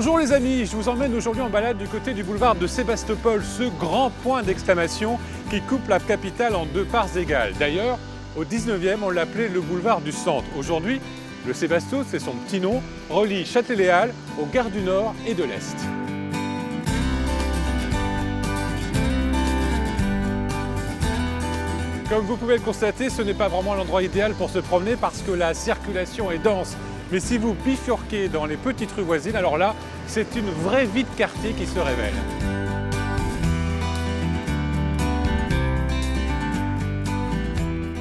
Bonjour les amis, je vous emmène aujourd'hui en balade du côté du boulevard de Sébastopol, ce grand point d'exclamation qui coupe la capitale en deux parts égales. D'ailleurs, au 19e, on l'appelait le boulevard du centre. Aujourd'hui, le Sébasto, c'est son petit nom, relie Châtelet-Les-Halles aux gares du Nord et de l'Est. Comme vous pouvez le constater, ce n'est pas vraiment l'endroit idéal pour se promener parce que la circulation est dense. Mais si vous bifurquez dans les petites rues voisines, alors là, c'est une vraie vie de quartier qui se révèle.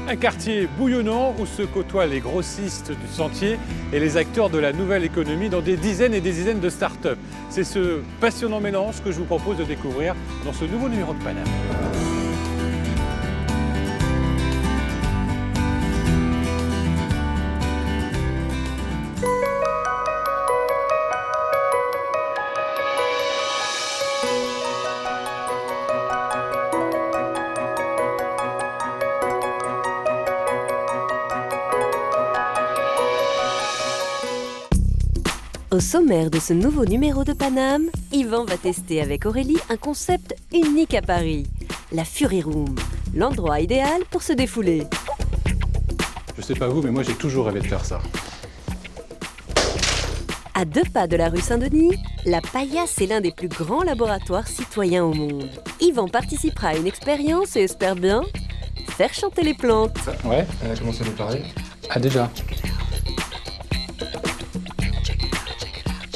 Un quartier bouillonnant où se côtoient les grossistes du sentier et les acteurs de la nouvelle économie dans des dizaines et des dizaines de start-up. C'est ce passionnant mélange que je vous propose de découvrir dans ce nouveau numéro de Paname. Au sommaire de ce nouveau numéro de Paname, Yvan va tester avec Aurélie un concept unique à Paris, la Fury Room, l'endroit idéal pour se défouler. Je sais pas vous, mais moi j'ai toujours rêvé de faire ça. À 2 pas de la rue Saint-Denis, la Paillasse est l'un des plus grands laboratoires citoyens au monde. Yvan participera à une expérience et espère bien faire chanter les plantes. Ouais, elle a commencé à nous parler. Ah déjà.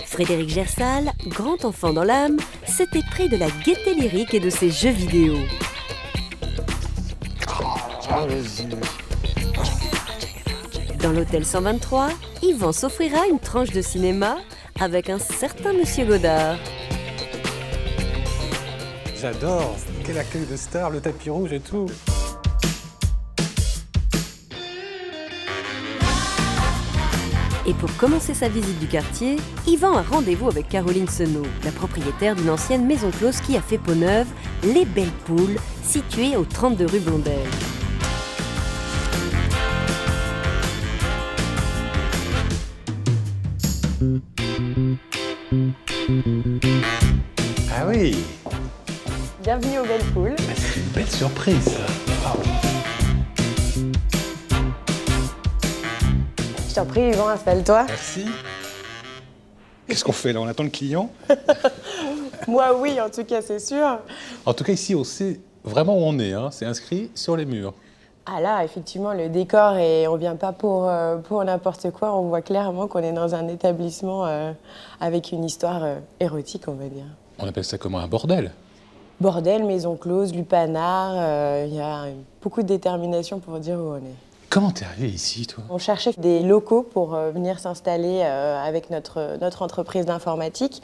Frédéric Gersal, grand enfant dans l'âme, s'était pris de la gaieté lyrique et de ses jeux vidéo. Dans l'hôtel 123, Yvan s'offrira une tranche de cinéma avec un certain Monsieur Godard. J'adore. Quel accueil de star, le tapis rouge et tout. Et pour commencer sa visite du quartier, Yvan a rendez-vous avec Caroline Senot, la propriétaire d'une ancienne maison close qui a fait peau neuve, Les Belles Poules, située au 32 rue Blondel. Ah oui. Bienvenue aux Belles Poules. C'est une belle surprise, ça. Wow. Je t'en prie, Yvan, installe-toi. Merci. Qu'est-ce qu'on fait là? On attend le client? Moi, oui, en tout cas, c'est sûr. En tout cas, ici, on sait vraiment où on est. Hein. C'est inscrit sur les murs. Ah là, effectivement, le décor, et on vient pas pour n'importe quoi. On voit clairement qu'on est dans un établissement avec une histoire érotique, on va dire. On appelle ça comment? Un bordel? Bordel, maison close, lupanar, il y a beaucoup de détermination pour dire où on est. Comment t'es arrivé ici, toi? On cherchait des locaux pour venir s'installer avec notre entreprise d'informatique.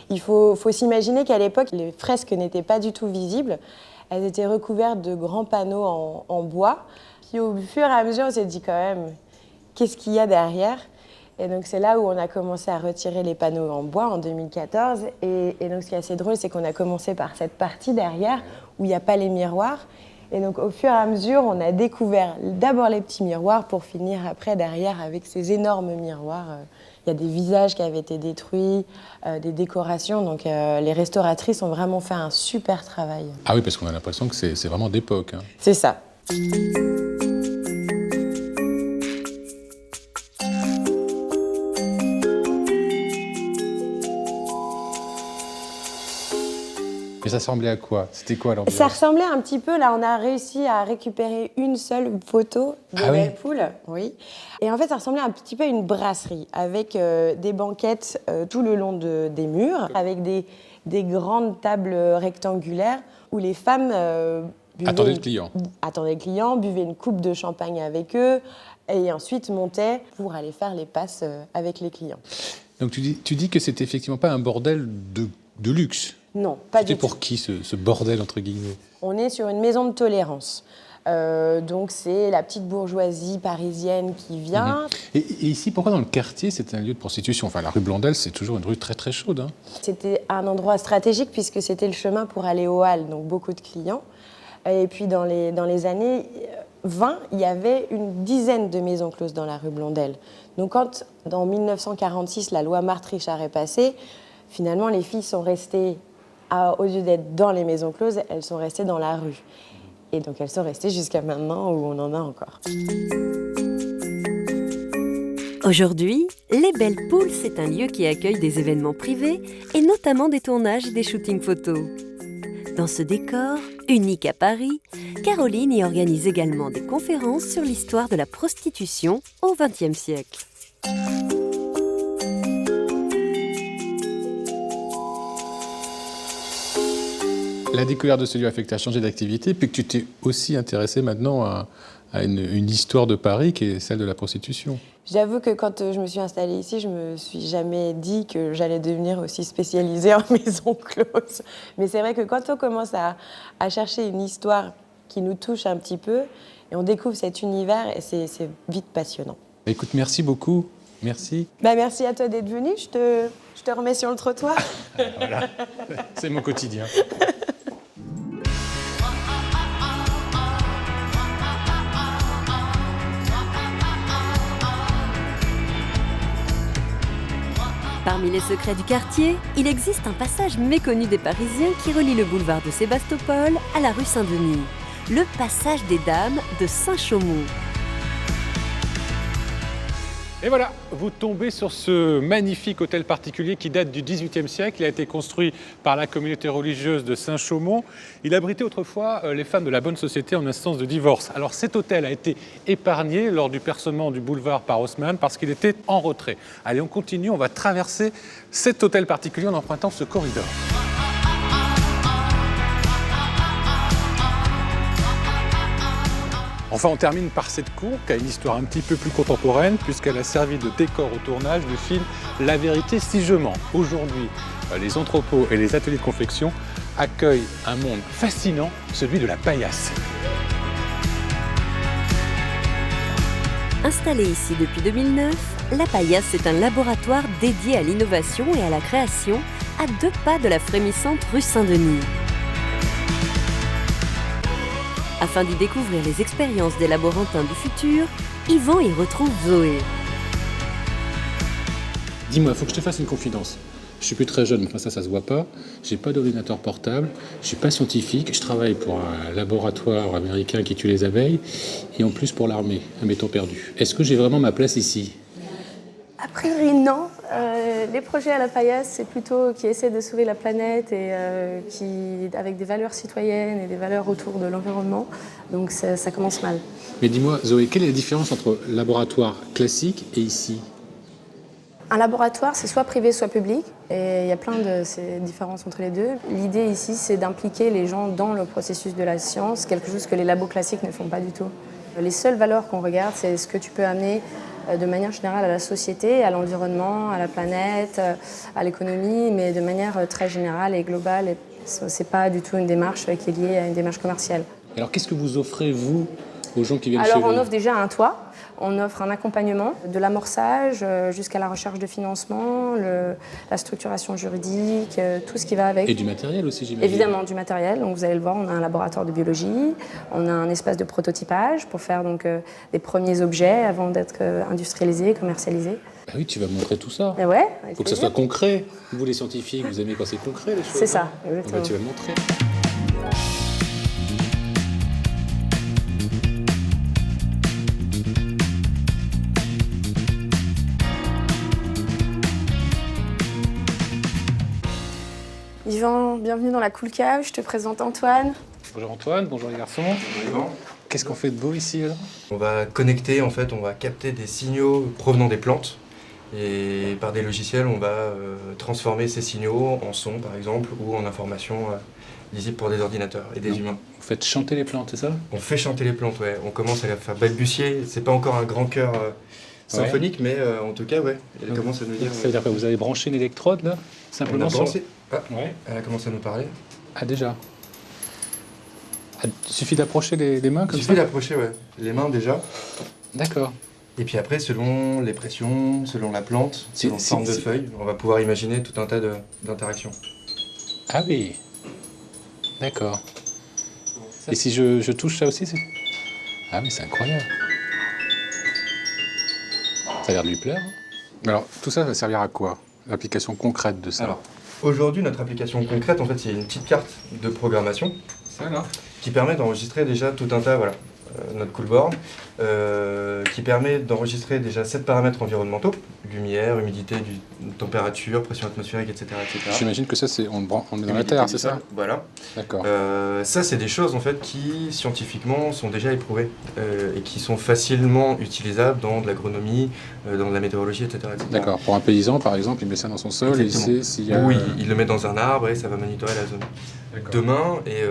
Il faut s'imaginer qu'à l'époque, les fresques n'étaient pas du tout visibles. Elles étaient recouvertes de grands panneaux en bois. Puis au fur et à mesure, on s'est dit quand même, qu'est-ce qu'il y a derrière? Et donc c'est là où on a commencé à retirer les panneaux en bois en 2014. Et donc ce qui est assez drôle, c'est qu'on a commencé par cette partie derrière où il n'y a pas les miroirs. Et donc, au fur et à mesure, on a découvert d'abord les petits miroirs pour finir après, derrière, avec ces énormes miroirs. Il y a des visages qui avaient été détruits, des décorations. Donc, les restauratrices ont vraiment fait un super travail. Ah oui, parce qu'on a l'impression que c'est vraiment d'époque. Hein. C'est ça. Mais ça ressemblait à quoi? C'était quoi l'ambiance? Ça ressemblait un petit peu, là, on a réussi à récupérer une seule photo des Belles Poules. Oui. Et en fait, ça ressemblait un petit peu à une brasserie, avec des banquettes tout le long des murs, avec des grandes tables rectangulaires où les femmes attendaient le client. Attendaient le client, buvaient une coupe de champagne avec eux, et ensuite montaient pour aller faire les passes avec les clients. Donc tu dis que c'était effectivement pas un bordel de luxe? Non, pas du tout. C'était pour qui ce bordel, entre guillemets? On est sur une maison de tolérance. Donc c'est la petite bourgeoisie parisienne qui vient. Et ici, pourquoi dans le quartier, c'est un lieu de prostitution? Enfin, la rue Blondel, c'est toujours une rue très très chaude. Hein. C'était un endroit stratégique puisque c'était le chemin pour aller aux Halles, donc beaucoup de clients. Et puis dans les années 20, il y avait une dizaine de maisons closes dans la rue Blondel. Donc quand, dans 1946, la loi Martre-Richard est passée, finalement, les filles sont restées, au lieu d'être dans les maisons closes, elles sont restées dans la rue. Et donc, elles sont restées jusqu'à maintenant où on en a encore. Aujourd'hui, Les Belles Poules, c'est un lieu qui accueille des événements privés et notamment des tournages et des shootings photos. Dans ce décor, unique à Paris, Caroline y organise également des conférences sur l'histoire de la prostitution au XXe siècle. La découverte de ce lieu a fait que tu as changé d'activité, puis que tu t'es aussi intéressé maintenant à une histoire de Paris qui est celle de la prostitution. J'avoue que quand je me suis installée ici, je me suis jamais dit que j'allais devenir aussi spécialisée en maison close. Mais c'est vrai que quand on commence à chercher une histoire qui nous touche un petit peu, et on découvre cet univers, et c'est vite passionnant. Écoute, merci beaucoup. Merci. Merci à toi d'être venu. Je te remets sur le trottoir. Voilà, c'est mon quotidien. Parmi les secrets du quartier, il existe un passage méconnu des Parisiens qui relie le boulevard de Sébastopol à la rue Saint-Denis. Le passage des Dames de Saint-Chaumont. Et voilà, vous tombez sur ce magnifique hôtel particulier qui date du XVIIIe siècle. Il a été construit par la communauté religieuse de Saint-Chaumont. Il abritait autrefois les femmes de la bonne société en instance de divorce. Alors cet hôtel a été épargné lors du percement du boulevard par Haussmann parce qu'il était en retrait. Allez, on continue, on va traverser cet hôtel particulier en empruntant ce corridor. Enfin, on termine par cette cour qui a une histoire un petit peu plus contemporaine puisqu'elle a servi de décor au tournage du film La vérité si je mens. Aujourd'hui, les entrepôts et les ateliers de confection accueillent un monde fascinant, celui de la paillasse. Installée ici depuis 2009, la Paillasse est un laboratoire dédié à l'innovation et à la création à 2 pas de la frémissante rue Saint-Denis. Afin d'y découvrir les expériences des laborantins du futur, Yvan y retrouve Zoé. Dis-moi, il faut que je te fasse une confidence. Je suis plus très jeune, enfin ça se voit pas. J'ai pas d'ordinateur portable, je suis pas scientifique, je travaille pour un laboratoire américain qui tue les abeilles et en plus pour l'armée, un béton perdu. Est-ce que j'ai vraiment ma place ici ? A priori, non. Les projets à la Paillasse, c'est plutôt qui essaient de sauver la planète et avec des valeurs citoyennes et des valeurs autour de l'environnement. Donc ça commence mal. Mais dis-moi, Zoé, quelle est la différence entre laboratoire classique et ici ? Un laboratoire, c'est soit privé, soit public. Et il y a plein de ces différences entre les deux. L'idée ici, c'est d'impliquer les gens dans le processus de la science, quelque chose que les labos classiques ne font pas du tout. Les seules valeurs qu'on regarde, c'est ce que tu peux amener de manière générale à la société, à l'environnement, à la planète, à l'économie, mais de manière très générale et globale. Ce n'est pas du tout une démarche qui est liée à une démarche commerciale. Alors qu'est-ce que vous offrez, vous, aux gens qui viennent Alors chez vous ? on offre déjà un toit, on offre un accompagnement, de l'amorçage jusqu'à la recherche de financement, la structuration juridique, tout ce qui va avec. Et du matériel aussi, j'imagine. Évidemment, du matériel. Donc, vous allez le voir, on a un laboratoire de biologie, on a un espace de prototypage pour faire donc, des premiers objets avant d'être industrialisés, commercialisés. Ah oui, tu vas montrer tout ça. Et ouais, Il faut que ça soit concret. Vous, les scientifiques, vous aimez quand c'est concret, les choses. C'est ça, Ah bah, exactement. tu vas montrer. Yvan, bienvenue dans la Cool Cave, je te présente Antoine. Bonjour Antoine, bonjour les garçons. Qu'est-ce qu'on fait de beau ici alors ? On va connecter, en fait, on va capter des signaux provenant des plantes et par des logiciels, on va transformer ces signaux en son, par exemple, ou en informations lisibles pour des ordinateurs et des humains. Vous faites chanter les plantes, c'est ça ? On fait chanter les plantes, ouais. On commence à la faire balbutier. C'est pas encore un grand chœur symphonique, mais en tout cas, ouais. Elle commence à nous dire. Ça veut dire que vous avez branché une électrode là ? On Simplement a sur- brancé. Ah, Ouais. elle a commencé à nous parler. Ah déjà. Ah, il suffit d'approcher les mains Il comme suffit ça ? d'approcher, ouais. Les mains déjà. D'accord. Et puis après, selon les pressions, selon la plante, selon la forme de feuille, on va pouvoir imaginer tout un tas d'interactions. Ah oui. D'accord. Et si je touche ça aussi, c'est... Ah mais c'est incroyable. Ça a l'air de lui plaire. Alors, tout ça va servir à quoi ? L'application concrète de ça. Alors, Aujourd'hui, notre application concrète, en fait, c'est une petite carte de programmation Ça là. qui permet d'enregistrer déjà tout un tas, voilà, notre coolboard, qui permet d'enregistrer déjà 7 paramètres environnementaux, lumière, humidité, température, pression atmosphérique, etc. etc. J'imagine que ça, on est dans la Terre, c'est ça? Voilà. D'accord. Ça, c'est des choses en fait qui scientifiquement sont déjà éprouvées et qui sont facilement utilisables dans de l'agronomie, dans de la météorologie, etc. etc. D'accord. Pour un paysan, par exemple, il met ça dans son sol et il sait s'il y a... Oui, il le met dans un arbre et ça va monitorer la zone. Demain, et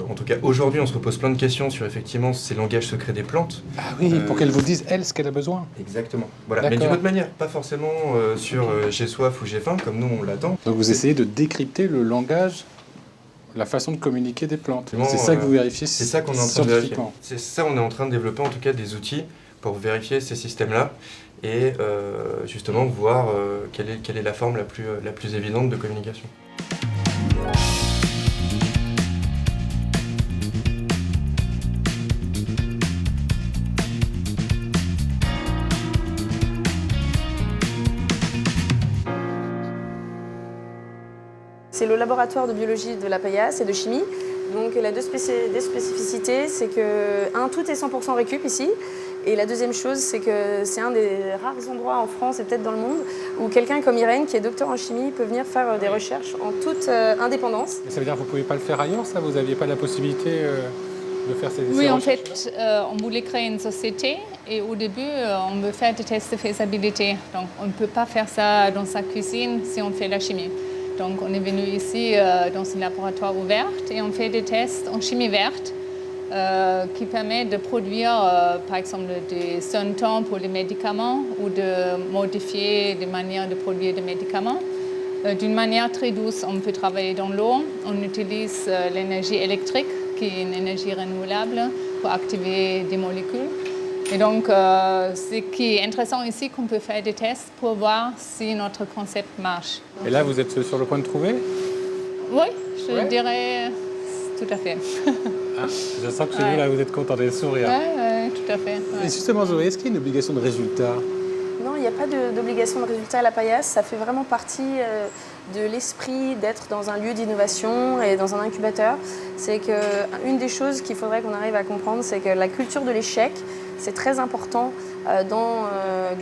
en tout cas aujourd'hui, on se repose plein de questions sur effectivement ces langages secrets des plantes. Ah oui, pour qu'elle vous dise, elle, ce qu'elle a besoin. Exactement. Voilà. Mais d'une autre manière, pas forcément sur j'ai soif ou j'ai faim, comme nous on l'attend. Donc vous essayez de décrypter le langage, la façon de communiquer des plantes. Non, C'est ça que vous vérifiez c'est ça qu'on est en train de vérifier. scientifiquement. C'est ça, on est en train de développer en tout cas des outils pour vérifier ces systèmes-là et justement voir quelle est la forme la plus évidente de communication. C'est le laboratoire de biologie de la Paillasse et de chimie. Donc il a deux spécificités, c'est que tout est 100% récup ici. Et la deuxième chose, c'est que c'est un des rares endroits en France et peut-être dans le monde où quelqu'un comme Irène, qui est docteur en chimie, peut venir faire des recherches en toute indépendance. Et ça veut dire que vous ne pouvez pas le faire ailleurs, ça? Vous n'aviez pas la possibilité de faire ces Oui, en recherches? fait, on voulait créer une société et au début, on veut faire des tests de faisabilité. Donc, on ne peut pas faire ça dans sa cuisine si on fait la chimie. Donc, on est venu ici dans un laboratoire ouvert et on fait des tests en chimie verte qui permet de produire, par exemple, des sonnetons pour les médicaments ou de modifier des manières de produire des médicaments. D'une manière très douce, on peut travailler dans l'eau. On utilise l'énergie électrique, qui est une énergie renouvelable, pour activer des molécules. Et donc, ce qui est intéressant ici, c'est qu'on peut faire des tests pour voir si notre concept marche. Et là, vous êtes sur le point de trouver? Oui, je dirais tout à fait. Je sens que chez vous, là, vous êtes content de sourire. Oui, tout à fait. Ouais. Et justement, Zoé, est-ce qu'il y a une obligation de résultat? Non, il n'y a pas d'obligation de résultat à la Paillasse. Ça fait vraiment partie de l'esprit d'être dans un lieu d'innovation et dans un incubateur. C'est qu'une des choses qu'il faudrait qu'on arrive à comprendre, c'est que la culture de l'échec, c'est très important dans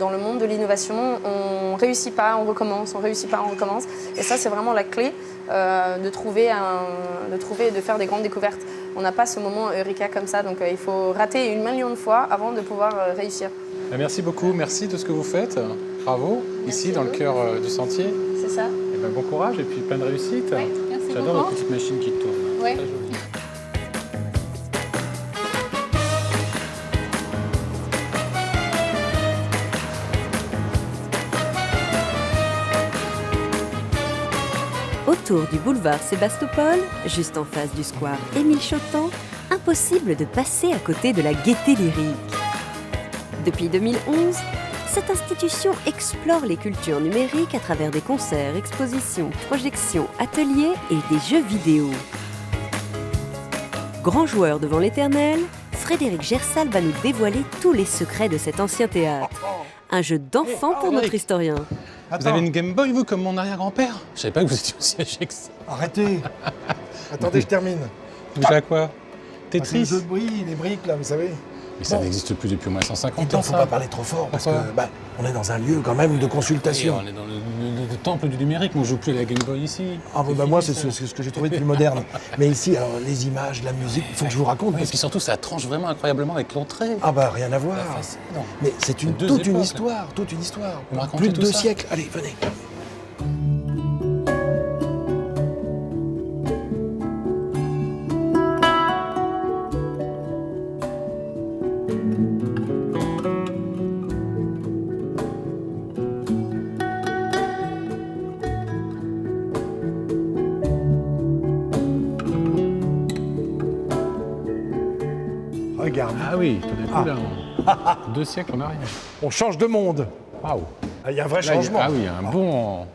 le monde de l'innovation. On ne réussit pas, on recommence, on ne réussit pas, on recommence. Et ça, c'est vraiment la clé de trouver et de faire des grandes découvertes. On n'a pas ce moment eureka comme ça, donc il faut rater 1 million de fois avant de pouvoir réussir. Merci beaucoup, merci de ce que vous faites. Bravo, Merci ici dans à le vous. cœur du sentier. C'est ça. Et ben, bon courage et puis plein de réussite. Oui, merci J'adore beaucoup. la petite machine qui tourne. Oui. Très jolie. Autour du boulevard Sébastopol, juste en face du square Émile Chotan, impossible de passer à côté de la gaieté lyrique. Depuis 2011, cette institution explore les cultures numériques à travers des concerts, expositions, projections, ateliers et des jeux vidéo. Grand joueur devant l'éternel, Frédéric Gersal va nous dévoiler tous les secrets de cet ancien théâtre. Un jeu d'enfant pour notre historien. Vous avez une Game Boy, vous, comme mon arrière-grand-père? Je savais pas que vous étiez aussi âgé que ça. Arrêtez. Attendez, je termine. Vous jouez à quoi? C'est le Tetris? jeu de bruit, les briques, là, vous savez. Mais ça Bon. n'existe plus depuis au moins 150 Il ans, ne faut ça. pas parler trop fort, parce Pourquoi que on est dans un lieu quand même de Et consultation. on est dans le temple du numérique, on ne joue plus à la Game Boy ici. Ah, C'est moi, fini, c'est ça. ce que j'ai trouvé de plus moderne. Mais ici, alors, les images, la musique, il faut que je vous raconte. Ouais, et parce puis que... surtout, ça tranche vraiment incroyablement avec l'entrée. Ah bah, rien à voir. Fascinant. Mais c'est C'est deux toute une époques. histoire, toute une histoire. Vous me racontez Plus de tout 2 ça siècles. Allez, venez. Regarde, Ah oui, tout d'un coup, là, 2 siècles en arrière. on change de monde. Waouh. Ah, il y a un vrai Là, il y a- changement. Ah oui, un bond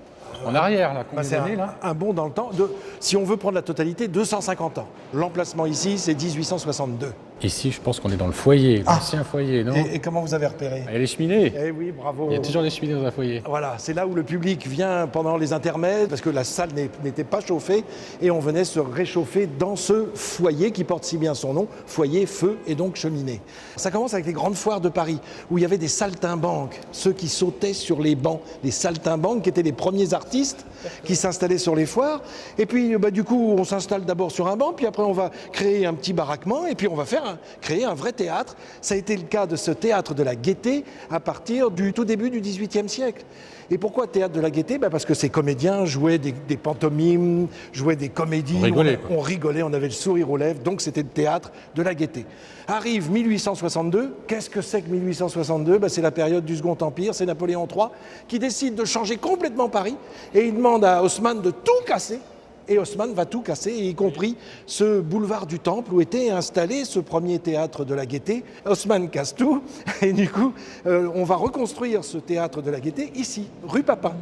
en arrière, là. Bah, Combien c'est d'années, là? un bond dans le temps. Si on veut prendre la totalité, 250 ans. L'emplacement ici, c'est 1862. Ici, je pense qu'on est dans le foyer, Ah. l'ancien foyer, non? Et comment vous avez repéré? Il y a les cheminées. Eh oui, bravo. Il y a toujours des cheminées dans un foyer. Voilà, c'est là où le public vient pendant les intermèdes, parce que la salle n'était pas chauffée, et on venait se réchauffer dans ce foyer qui porte si bien son nom, foyer, feu et donc cheminée. Ça commence avec les grandes foires de Paris, où il y avait des saltimbanques, ceux qui sautaient sur les bancs, les saltimbanques qui étaient les premiers artistes qui s'installaient sur les foires. Et puis, du coup, on s'installe d'abord sur un banc, puis après on va créer un petit baraquement, et puis on va créer un vrai théâtre. Ça a été le cas de ce théâtre de la Gaîté à partir du tout début du XVIIIe siècle. Et pourquoi théâtre de la Gaîté? Parce que ces comédiens jouaient des pantomimes, jouaient des comédies. On rigolait, quoi. On rigolait, on avait le sourire aux lèvres, donc c'était le théâtre de la Gaîté. Arrive 1862. Qu'est-ce que c'est que 1862? C'est la période du Second Empire, c'est Napoléon III qui décide de changer complètement Paris et il demande à Haussmann de tout casser. Et Haussmann va tout casser, y compris ce boulevard du Temple où était installé ce premier théâtre de la Gaîté. Haussmann casse tout, et du coup, on va reconstruire ce théâtre de la Gaîté ici, rue Papin.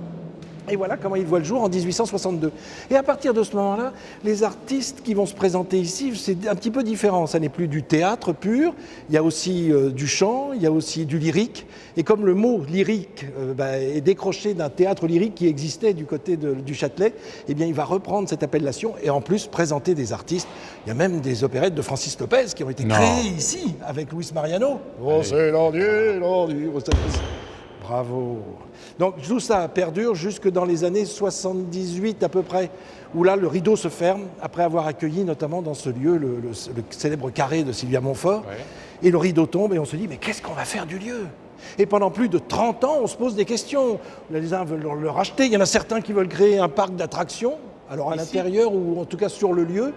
Et voilà comment il voit le jour en 1862. Et à partir de ce moment-là, les artistes qui vont se présenter ici, c'est un petit peu différent. Ça n'est plus du théâtre pur, il y a aussi du chant, il y a aussi du lyrique. Et comme le mot lyrique est décroché d'un théâtre lyrique qui existait du côté du Châtelet, eh bien il va reprendre cette appellation et en plus présenter des artistes. Il y a même des opérettes de Francis Lopez qui ont été créées ici avec Luis Mariano. Oh, c'est l'endier. Bravo. Donc tout ça perdure jusque dans les années 78 à peu près, où là le rideau se ferme, après avoir accueilli notamment dans ce lieu le célèbre carré de Sylvia Montfort. Ouais. Et le rideau tombe et on se dit, mais qu'est-ce qu'on va faire du lieu? Et pendant plus de 30 ans, on se pose des questions. Les uns veulent le racheter, il y en a certains qui veulent créer un parc d'attractions, alors à l'intérieur ou en tout cas sur le lieu.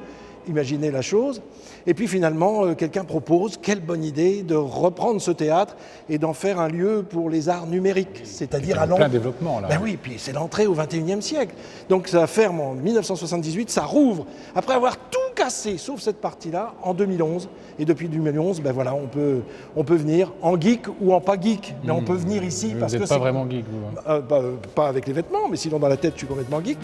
Imaginez la chose. Et puis finalement, quelqu'un propose, quelle bonne idée, de reprendre ce théâtre et d'en faire un lieu pour les arts numériques, c'est-à-dire à plein développement là. Oui, puis c'est l'entrée au XXIe siècle. Donc ça ferme en 1978, ça rouvre après avoir tout cassé, sauf cette partie-là, en 2011. Et depuis 2011, on peut venir en geek ou en pas geek, mais on peut venir ici parce que vous n'êtes pas vraiment geek, vous. Pas avec les vêtements, mais sinon dans la tête, je suis complètement geek.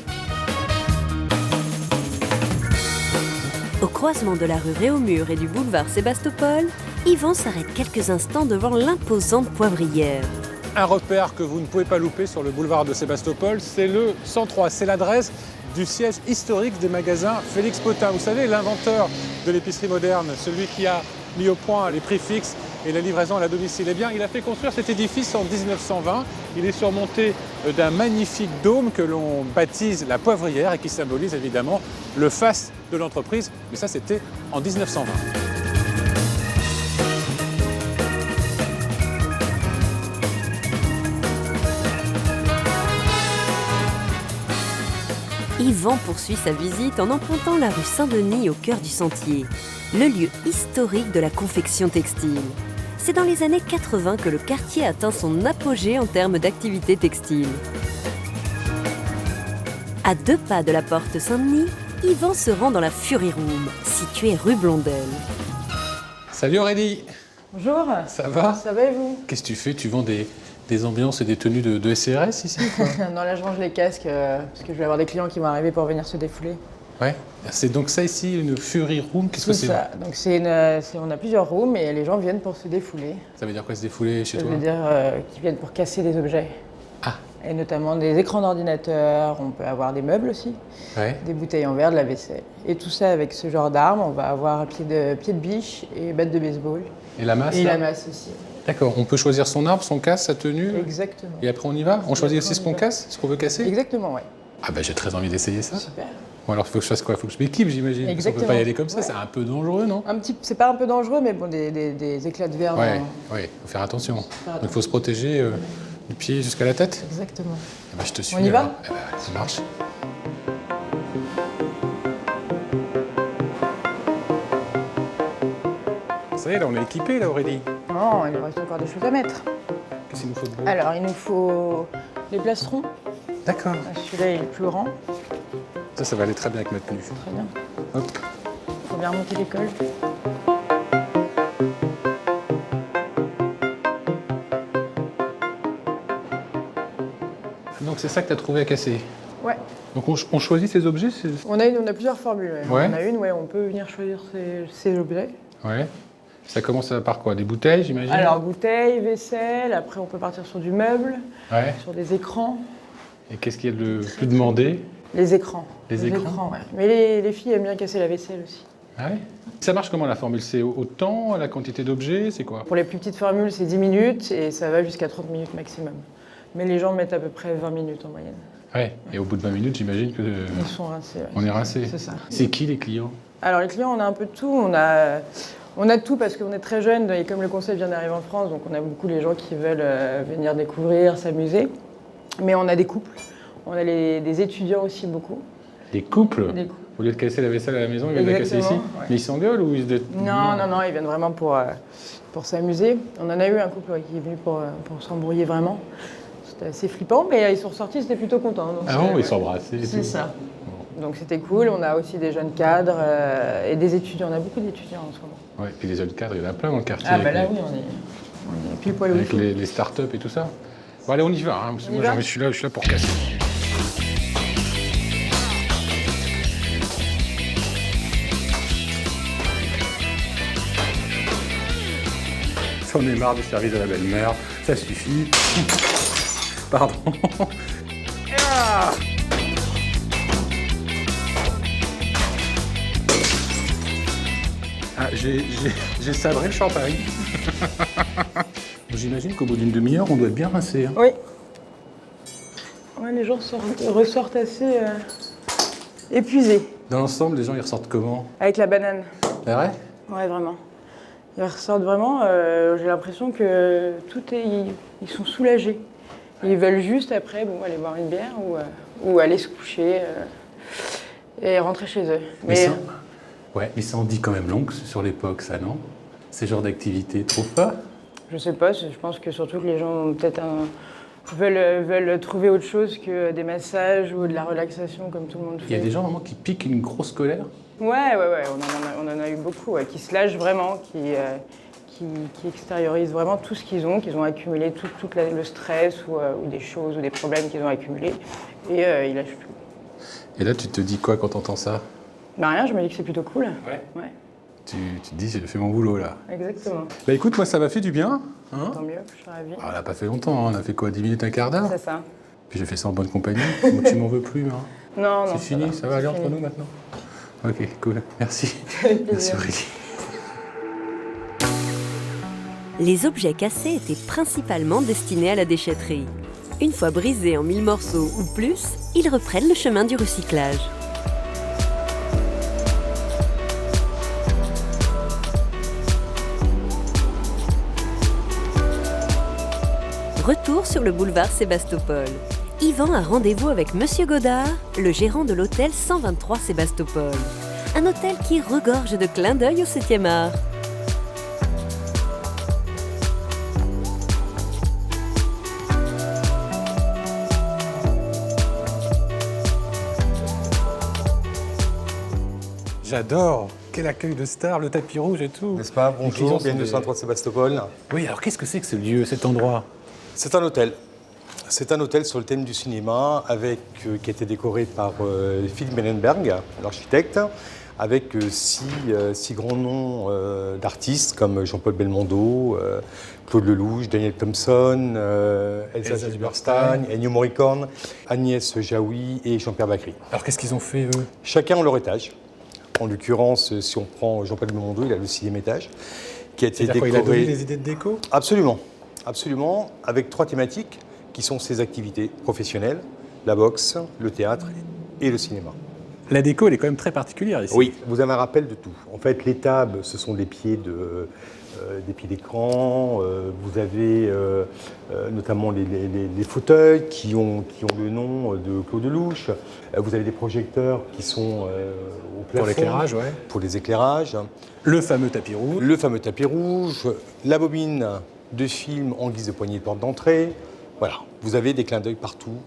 Au croisement de la rue Réaumur et du boulevard Sébastopol, Yvan s'arrête quelques instants devant l'imposante poivrière. Un repère que vous ne pouvez pas louper sur le boulevard de Sébastopol, c'est le 103. C'est l'adresse du siège historique des magasins Félix Potin. Vous savez, l'inventeur de l'épicerie moderne, celui qui a mis au point les prix fixes et la livraison à la domicile. Eh bien, il a fait construire cet édifice en 1920. Il est surmonté d'un magnifique dôme que l'on baptise la poivrière et qui symbolise évidemment le faste de l'entreprise. Mais ça, c'était en 1920. Yvan poursuit sa visite en empruntant la rue Saint-Denis au cœur du sentier, le lieu historique de la confection textile. C'est dans les années 80 que le quartier atteint son apogée en termes d'activité textile. À 2 pas de la porte Saint-Denis, Yvan se rend dans la Fury Room, située rue Blondel. Salut Aurélie. Bonjour. Ça va? Ça va et vous? Qu'est-ce que tu fais? Tu vends des ambiances et des tenues de SCRS ici? Non, là je range les casques parce que je vais avoir des clients qui vont arriver pour venir se défouler. Ouais. C'est donc ça ici, une Fury Room? Qu'est-ce que c'est? Ça. Donc on a plusieurs rooms et les gens viennent pour se défouler. Ça veut dire quoi se défouler chez toi? Ça veut dire qu'ils viennent pour casser des objets. Ah. Et notamment des écrans d'ordinateur, on peut avoir des meubles aussi, des bouteilles en verre, de la vaisselle. Et tout ça avec ce genre d'armes, on va avoir pied de biche et batte de baseball. Et la masse? Et la masse aussi. D'accord, on peut choisir son arme, son casse, sa tenue? Exactement. Et après on y va? On choisit aussi ce qu'on casse, ce qu'on veut casser? Exactement, ouais. Ah j'ai très envie d'essayer ça. Super. Bon alors il faut que je fasse quoi? Il faut que je m'équipe j'imagine. Exactement. On peut pas y aller comme ça, c'est un peu dangereux, non? C'est pas un peu dangereux, mais bon, des éclats de verre. Ouais, faut faire attention. Donc il faut se protéger du pied jusqu'à la tête? Exactement. Je te suis. On y va? Ça marche. Ça y est, là on est équipé là Aurélie. Non, il nous reste encore des choses à mettre. Qu'est-ce qu'il nous faut de beau? Alors, il nous faut les plastrons. D'accord. Celui-là, il est plus grand. Ça va aller très bien avec notre tenue. Très bien. Hop. Il faut bien remonter les cols. Donc c'est ça que tu as trouvé à casser? Ouais. Donc on choisit ces objets? On a plusieurs formules. Ouais. On a une, on peut venir choisir ces objets. Ouais. Ça commence par quoi? Des bouteilles, j'imagine? Alors, bouteilles, vaisselle, après on peut partir sur du meuble, Ouais. sur des écrans. Et qu'est-ce qui est le plus demandé? Les écrans. Les écrans ouais. Mais les filles aiment bien casser la vaisselle aussi. Ah ouais. Ça marche comment la formule? C'est au temps, à la quantité d'objets, c'est quoi? Pour les plus petites formules, c'est 10 minutes et ça va jusqu'à 30 minutes maximum. Mais les gens mettent à peu près 20 minutes en moyenne. Ouais. Et au bout de 20 minutes, j'imagine que Ils sont rincés. Ouais. on est rincé. C'est ça. C'est qui les clients? Alors les clients, on a un peu de tout. On a de tout parce qu'on est très jeune et comme le concept vient d'arriver en France, donc on a beaucoup les gens qui veulent venir découvrir, s'amuser. Mais on a des couples, on a des étudiants aussi beaucoup. Des couples? Des couples. Au lieu de casser la vaisselle à la maison, ils viennent la casser ici? Ouais. Mais ils s'engueulent ou ils se... Non, ils viennent vraiment pour s'amuser. On en a eu un couple qui est venu pour s'embrouiller vraiment. C'était assez flippant, mais ils sont ressortis, ils étaient plutôt contents. Donc Ah bon, ils s'embrassent et c'est tout. ça. Donc c'était cool. On a aussi des jeunes cadres et des étudiants. On a beaucoup d'étudiants en ce moment. Ouais, puis les jeunes cadres, il y en a plein dans le quartier. Ah bah là avec oui, on est pile poil au avec fond. les start-up et tout ça. Bon, allez, on y va. Hein, parce que moi, je suis là pour casser. J'en ai marre du service de la belle-mère. Ça suffit. Pardon. Ah, j'ai sabré le champagne. J'imagine qu'au bout d'une demi-heure, on doit être bien rincé. Hein. Oui. Ouais, les gens ressortent assez épuisés. Dans l'ensemble, les gens, ils ressortent comment? Avec la banane. C'est vrai? Ouais, vraiment. Ils ressortent vraiment, j'ai l'impression que ils sont soulagés. Ils veulent juste après aller boire une bière ou aller se coucher et rentrer chez eux. Mais ça en dit quand même long sur l'époque, ça, non? Ces genres d'activités, trouve pas? Je sais pas, je pense que surtout que les gens ont peut-être veulent trouver autre chose que des massages ou de la relaxation comme tout le monde fait. Il y a des gens vraiment qui piquent une grosse colère? Ouais, on en a eu beaucoup, qui se lâchent vraiment, qui extériorisent vraiment tout ce qu'ils ont accumulé, tout le stress ou des choses ou des problèmes qu'ils ont accumulés, et ils lâchent tout. Et là, tu te dis quoi quand t'entends ça? Bah rien, je me dis que c'est plutôt cool. Ouais. Ouais, Tu te dis, j'ai fait mon boulot, là. exactement. Bah écoute, moi, ça m'a fait du bien. Hein? Tant mieux, je suis ravie. Ah, on n'a pas fait longtemps, hein. On a fait quoi, 10 minutes, un quart d'heure? C'est ça. Puis j'ai fait ça en bonne compagnie. Bon, tu m'en veux plus, hein? Non, C'est fini, ça va aller entre nous maintenant? Ok, cool. Merci. Merci Aurélie. Les objets cassés étaient principalement destinés à la déchetterie. Une fois brisés en 1000 morceaux ou plus, ils reprennent le chemin du recyclage. Retour sur le boulevard Sébastopol. Yvan a rendez-vous avec Monsieur Godard, le gérant de l'hôtel 123 Sébastopol. Un hôtel qui regorge de clins d'œil au 7e art. J'adore. Quel accueil de star, le tapis rouge et tout. N'est-ce pas? Les clients Bonjour, sont bienvenue des- sur 103 Sébastopol. Oui, alors qu'est-ce que c'est que ce lieu, cet endroit? C'est un hôtel. C'est un hôtel sur le thème du cinéma qui a été décoré par Philippe Menenberg, l'architecte, avec six grands noms d'artistes comme Jean-Paul Belmondo, Claude Lelouch, Daniel Thompson, Elsa Zilberstein, Ennio Morricone, Agnès Jaoui et Jean-Pierre Bacry. Alors qu'est-ce qu'ils ont fait, eux? Chacun a leur étage. En l'occurrence, si on prend Jean-Paul Belmondo, il a le 6e étage, qui a été C'est-à-dire quoi, il a donné décoré. des idées de déco? Absolument, absolument, avec 3 thématiques qui sont ses activités professionnelles, la boxe, le théâtre et le cinéma. La déco, elle est quand même très particulière ici. Oui, vous avez un rappel de tout. En fait, les tables, ce sont des pieds d'écran. Vous avez notamment les fauteuils qui ont le nom de Claude Lelouch. Vous avez des projecteurs qui sont au plafond. Pour l'éclairage, ouais. Pour les éclairages. Le fameux tapis rouge. Le fameux tapis rouge, la bobine de film en guise de poignée de porte d'entrée. Voilà, vous avez des clins d'œil partout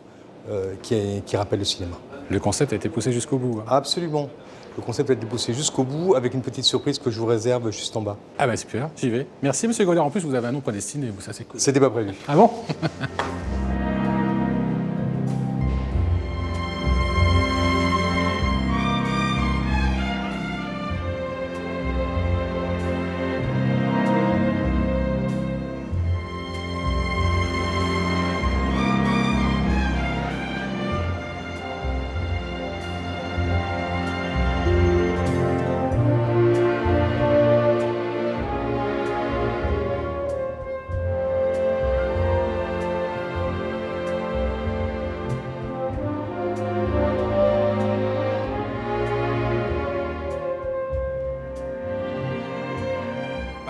qui rappellent le cinéma. Le concept a été poussé jusqu'au bout. Hein. Absolument. Le concept a été poussé jusqu'au bout avec une petite surprise que je vous réserve juste en bas. Ah bah super, j'y vais. Merci Monsieur Godard, en plus vous avez un nom prédestiné, vous, ça c'est cool. C'était pas prévu. Ah bon?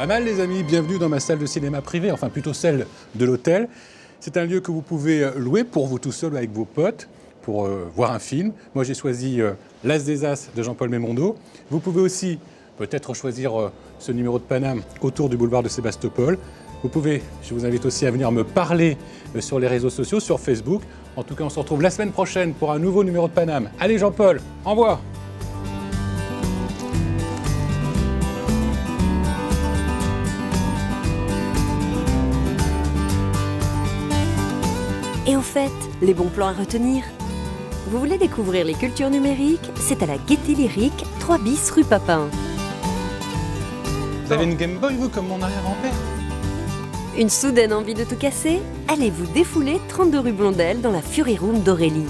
Amal les amis, bienvenue dans ma salle de cinéma privée, enfin plutôt celle de l'hôtel. C'est un lieu que vous pouvez louer pour vous tout seul ou avec vos potes pour voir un film. Moi j'ai choisi L'As des As de Jean-Paul Belmondo. Vous pouvez aussi peut-être choisir ce numéro de Paname autour du boulevard de Sébastopol. Vous pouvez, je vous invite aussi à venir me parler sur les réseaux sociaux, sur Facebook. En tout cas, on se retrouve la semaine prochaine pour un nouveau numéro de Paname. Allez Jean-Paul, envoie! Et au fait, les bons plans à retenir. Vous voulez découvrir les cultures numériques? C'est à la Gaîté Lyrique, 3 bis rue Papin. Vous avez une Game Boy, vous, comme mon arrière-grand-père? Une soudaine envie de tout casser? Allez vous défouler 32 rue Blondel dans la Fury Room d'Aurélie.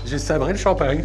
J'ai sabré le champagne.